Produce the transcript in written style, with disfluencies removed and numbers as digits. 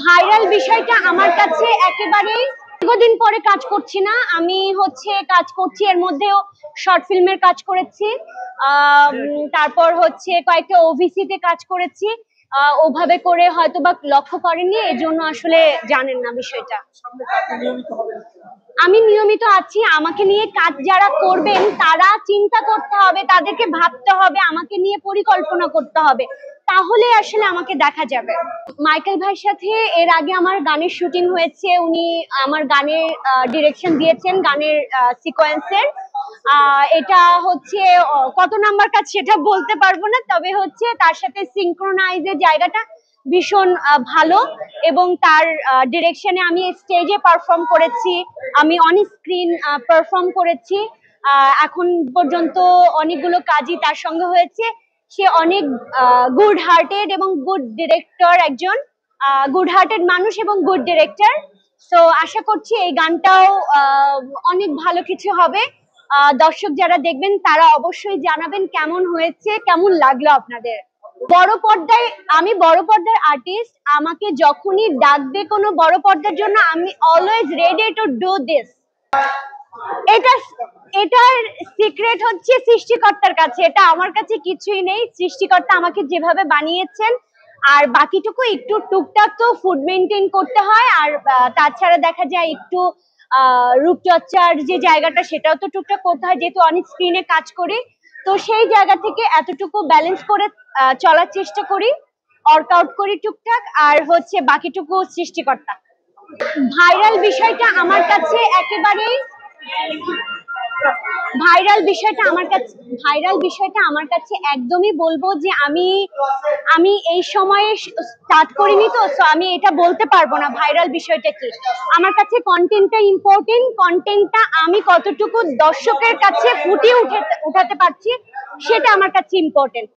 Viral বিষয়টা আমার কাছে একেবারেই দীর্ঘদিন পরে কাজ করছি না। আমি কাজ করছি, এর মধ্যেও শর্ট ফিল্মের কাজ করেছি, তারপর কয়েকটা ওভিসিতে কাজ করেছি। ওভাবে করে হয়তো বা লক্ষ্য করেননি, এই জন্য আসলে জানেন না বিষয়টা। আমি নিয়মিত আছি। আমাকে নিয়ে কাজ যারা করবেন তারা চিন্তা করতে হবে, তাদেরকে ভাবতে হবে, আমাকে নিয়ে পরিকল্পনা করতে হবে, তাহলে আসলে আমাকে দেখা যাবে। মাইকেল ভাইয়ের সাথে এর আগে আমার গানের শুটিং হয়েছে। উনি আমার গানের ডিরেকশন দিয়েছেন, গানের সিকোয়েন্সের। এটা কত নাম্বার কাজ সেটা বলতে পারবো না, তবে তার সাথে সিনক্রোনাইজের জায়গাটা ভীষণ ভালো, এবং তার ডিরেকশনে আমি স্টেজে পারফর্ম করেছি, আমি অন স্ক্রিন পারফর্ম করেছি। এখন পর্যন্ত অনেকগুলো কাজই তার সঙ্গে হয়েছে। সে অনেক গুড হার্টেড এবং গুড ডিরেক্টর, একজন গুড হার্টেড মানুষ এবং গুড ডিরেক্টর। তো আশা করছি এই গানটাও অনেক ভালো কিছু হবে। দর্শক যারা দেখবেন তারা অবশ্যই জানাবেন কেমন হয়েছে, কেমন লাগলো আপনাদের। আমি বড় পর্দার আর্টিস্ট। আমাকে যখনই ডাকবে কোনো বড় পর্দার জন্য, আমি always ready to do this. এটার সিক্রেট সৃষ্টিকর্তার কাছে, এটা আমার কাছে কিছুই নেই। সৃষ্টিকর্তা আমাকে যেভাবে বানিয়েছেন, আর বাকিটুকু একটু টুকটাক তো ফুড মেনটেন করতে হয়, আর তাছাড়া দেখা যায় একটু রূপচর্চার যে জায়গাটা সেটাও তো টুকটাক করতে হয়, যেহেতু অনেক স্ক্রিনে কাজ করি। তো সেই জায়গা থেকে এতটুকু ব্যালেন্স করে চলার চেষ্টা করি, ওয়ার্কআউট করি টুকটাক, আর বাকিটুকু সৃষ্টিকর্তা। ভাইরাল বিষয়টা আমার কাছে একেবারেই ভাইরাল বিষয়টা আমার কাছে একদমই বলবো যে আমি এই সময়ে স্টার্ট করিনি, তো আমি এটা বলতে পারবো না ভাইরাল বিষয়টা কি। আমার কাছে কন্টেন্টটা ইম্পর্টেন্ট। কন্টেন্টটা আমি কতটুকু দর্শকের কাছে ফুটিয়ে উঠাতে পারছি সেটা আমার কাছে ইম্পর্টেন্ট।